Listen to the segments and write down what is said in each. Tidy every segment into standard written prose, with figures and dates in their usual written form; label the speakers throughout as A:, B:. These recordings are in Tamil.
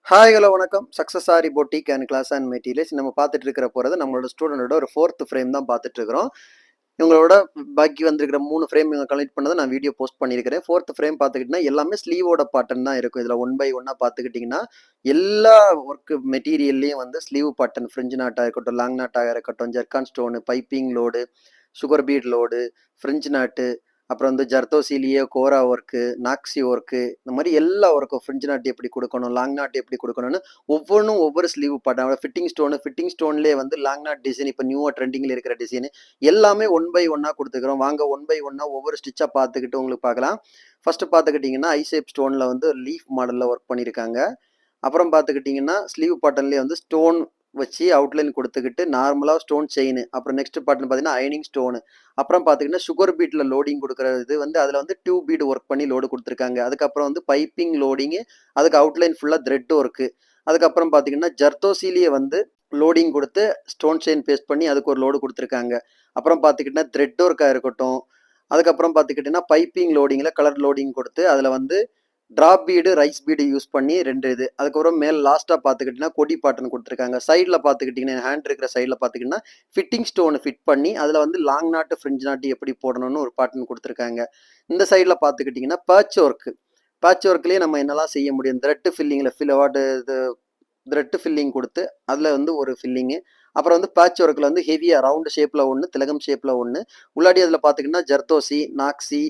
A: ஹாய் ஹலோ வணக்கம். Success aari boutique and class and materials நம்ம பார்த்துட்டு இருக்கிற போகிறது நம்மளோட ஸ்டூடெண்டோட ஒரு ஃபோர்த் ஃப்ரேம் தான் பார்த்துட்டு இருக்கிறோம். இவங்களோட பாக்கி வந்திருக்கிற 3 ஃப்ரேம் இவங்க கலெக்ட் பண்ணதை நான் வீடியோ போஸ்ட் பண்ணியிருக்கிறேன். ஃபோர்த் ஃப்ரேம் பார்த்துக்கிட்டிங்கன்னா எல்லாமே ஸ்லீவோட பேட்டர்ன் தான் இருக்கும். இதில் ஒன் பை ஒன்னாக பார்த்துக்கிட்டிங்கன்னா எல்லா ஒர்க்கு மெட்டீரியல்லையும் வந்து ஸ்லீவ் பேட்டர்ன் ஃப்ரிஞ்ச் நாட்டாக இருக்கட்டும், லாங் நாட்டாக இருக்கட்டும், zircon stone, piping load, sugar beat load, fringe நாட்டு, அப்புறம் வந்து ஜர்தோசிலியே கோரா ஒர்க்கு, நாக்ஸி ஒர்க்கு, இந்த மாதிரி எல்லா ஒர்க்கும் ஃப்ரிஞ்ச் நாட்டு எப்படி கொடுக்கணும், லாங் நாட்டு எப்படி கொடுக்கணும்னு ஒவ்வொன்றும் ஒவ்வொரு ஸ்லீவ் பேட்டர்ன். ஃபிட்டிங் ஸ்டோன்லேயே வந்து லாங் நாட் டிசைன் இப்போ நியூவாக ட்ரெண்டிங்கில் இருக்கிற டிசைன் எல்லாமே ஒன் பை ஒன்னாக கொடுத்துக்கிறோம். வாங்க ஒன் பை ஒன்னாக ஒவ்வொரு ஸ்டிச்சாக பார்த்துக்கிட்டு உங்களுக்கு பார்க்கலாம். ஃபர்ஸ்ட் பார்த்துக்கிட்டிங்கன்னா ஐசேப் ஸ்டோனில் வந்து லீஃப் மாடலில் ஒர்க் பண்ணியிருக்காங்க. அப்புறம் பார்த்துக்கிட்டிங்கன்னா ஸ்லீவ் பாட்டன்லேயே வந்து ஸ்டோன் வச்சு அவுட்லைன் கொடுத்துக்கிட்டு நார்மலாக ஸ்டோன் செயின். அப்புறம் நெக்ஸ்ட் பாட்டன் பார்த்தீங்கன்னா அயனிங் ஸ்டோனு. அப்புறம் பார்த்தீங்கன்னா சுகர் பீட்டில் லோடிங் கொடுக்குறது வந்து அதில் வந்து டியூப் பீட் ஒர்க் பண்ணி லோடு கொடுத்துருக்காங்க. அதுக்கப்புறம் வந்து பைப்பிங் லோடிங்கு, அதுக்கு அவுட்லைன் ஃபுல்லாக த்ரெட் ஒர்க்கு. அதுக்கப்புறம் பார்த்தீங்கன்னா ஜர்தோசிலியே வந்து லோடிங் கொடுத்து ஸ்டோன் செயின் பேஸ்ட் பண்ணி அதுக்கு ஒரு லோடு கொடுத்துருக்காங்க. அப்புறம் பார்த்துக்கிட்டிங்கன்னா த்ரெட் ஒர்க்காக இருக்கட்டும். அதுக்கப்புறம் பார்த்துக்கிட்டிங்கன்னா பைப்பிங் லோடிங்கில் கலர் லோடிங் கொடுத்து அதில் வந்து drop bead, rice bead use பண்ணி 2 இது. அதுக்கப்புறம் மேல் லாஸ்ட்டாக பார்த்துக்கிட்டிங்கன்னா கொடி பாட்டன் கொடுத்துருக்காங்க. சைடில் பார்த்துக்கிட்டிங்கன்னா ஹேண்ட் இருக்கிற சைடில் பார்த்துக்கிட்டிங்கன்னா ஃபிட்டிங் ஸ்டோனு ஃபிட் பண்ணி அதில் வந்து லாங் நாட்டு, ஃப்ரிஞ்ச் நாட்டு எப்படி போடணும்னு ஒரு பாட்டன் கொடுத்துருக்காங்க. இந்த சைடில் பார்த்துக்கிட்டிங்கன்னா பேட்ச் ஒர்க்கு. பேட்ச் ஒர்க்லேயே நம்ம என்னெல்லாம் செய்ய முடியும், த்ரெட்டு ஃபில்லிங்கில் இது த்ரெட்டு ஃபில்லிங் கொடுத்து அதில் வந்து ஒரு ஃபில்லிங்கு. அப்புறம் வந்து பேட்ச் ஒர்க்கில் வந்து ஹெவியாக ரவுண்டு ஷேப்பில் ஒன்று, திலகம் ஷேப்பில் ஒன்று. உள்ளாடி அதில் பார்த்திங்கன்னா ஜர்தோசி, நாக்ஸி,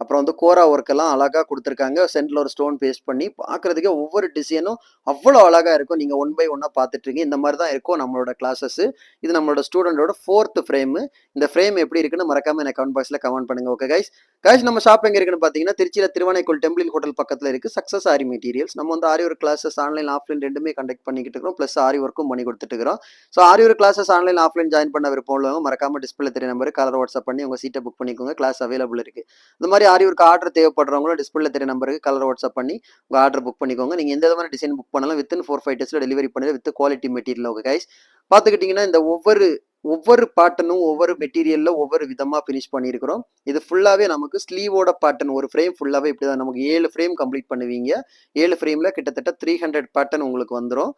A: அப்புறம் வந்து கோரா ஒர்க்கெல்லாம் அழகாக கொடுத்துருக்காங்க. சென்டரில் ஒரு ஸ்டோன் பேஸ்ட் பண்ணி பார்க்குறதுக்கே ஒவ்வொரு டிசைனும் அவ்வளோ அழகாக இருக்கும். நீங்கள் ஒன் பை ஒன்னாக பார்த்துட்ருக்கீங்க. இந்த மாதிரி தான் இருக்கும் நம்மளோட கிளாஸஸ்ஸு. இது நம்மளோட ஸ்டூடெண்டோட ஃபோர்த் ஃப்ரேமு. இந்த ஃப்ரேம் எப்படி இருக்குன்னு மறக்காமல் எனக்கு கமெண்ட் பாக்ஸில் கமெண்ட் பண்ணுங்கள். Okay guys. கைஸ் நம்ம ஷாப் எங்கே இருக்குன்னு பார்த்தீங்கன்னா திருச்சியில் திருவானைக்கோள் டெம்பிள் ஹோட்டல் பக்கத்தில் இருக்குது. சக்ஸஸ் ஆரி மெட்டீரியல்ஸ். நம்ம வந்து ஆரி ஒர்க் கிளாஸஸ் ஆன்லைன் ஆஃப்லைன் ரெண்டுமே கண்டக்ட் பண்ணிக்கிட்டு இருக்கிறோம். ப்ளஸ் ஆரி ஒர்க்கும் பண்ணி கொடுத்துட்டு இருக்கிறோம். ஸோ ஆரி work classes online offline join பண்ண விருப்பம் உள்ளவங்க மறக்காமல் டிஸ்பிளே தெரிய நம்பர் கலர் வாட்ஸ்அப் பண்ணி உங்கள் சீட்டை புக் பண்ணிக்கோங்க. கிளாஸ் அவைலபிள் இருக்குது. இந்த மாதிரி ஆரி ஒர்க் ஆர்டர் தேவைப்படுறவங்களும் டிஸ்பிளே தெரிய நம்பருக்கு கலர் வாட்ஸ்அப் பண்ணி உங்கள் ஆர்டர் புக் பண்ணிக்கோங்க. நீங்கள் எந்த விதமான டிசைன் புக் பண்ணாலும் வித்தின் 4-5 டேஸில் டெலிவரி பண்ணி with quality material. Okay guys. பார்த்துக்கிட்டிங்கன்னா இந்த ஒவ்வொரு பேட்டர்னும் ஒவ்வொரு மெட்டீரியலில் ஒவ்வொரு விதமாக ஃபினிஷ் பண்ணியிருக்கிறோம். இது ஃபுல்லாகவே நமக்கு ஸ்லீவோட பேட்டர்ன். ஒரு ஃப்ரேம் ஃபுல்லாகவே இப்படி தான் நமக்கு 7 ஃப்ரேம் கம்ப்ளீட் பண்ணுவீங்க. 7 ஃப்ரேமில் கிட்டத்தட்ட 300 பேட்டர்ன் உங்களுக்கு வந்துடும்.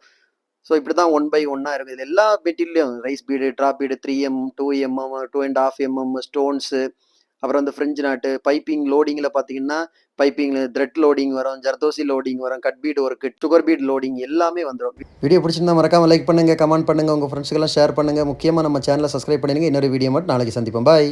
A: ஸோ இப்படி தான் ஒன் பை ஒன்னாக இருக்குது. இது எல்லா மெட்டீரியலும் rice bead, drop bead, 3M, 2mm, 2.5mm stones, அப்புறம் வந்து ஃப்ரிஞ்ச் நாட்டு, பைப்பிங் லோடிங்கில் பார்த்தீங்கன்னா பைப்பிங்கில் த்ரெட் லோடிங் வரும், ஜர்தோசி லோடிங் வரும், cut bead work, sugar bead loading எல்லாமே வந்துடும். வீடியோ பிடிச்சிருந்தா மறக்காமல் லைக் பண்ணுங்கள், கமெண்ட் பண்ணுங்கள், உங்கள் ஃப்ரெண்ட்ஸுக்கெல்லாம் ஷேர் பண்ணுங்கள். முக்கியமாக நம்ம சேனலை சப்ஸ்கிரைப் பண்ணிடுங்க. இன்னொரு வீடியோ மட்டும் நாளைக்கு சந்திப்போம். பாய்.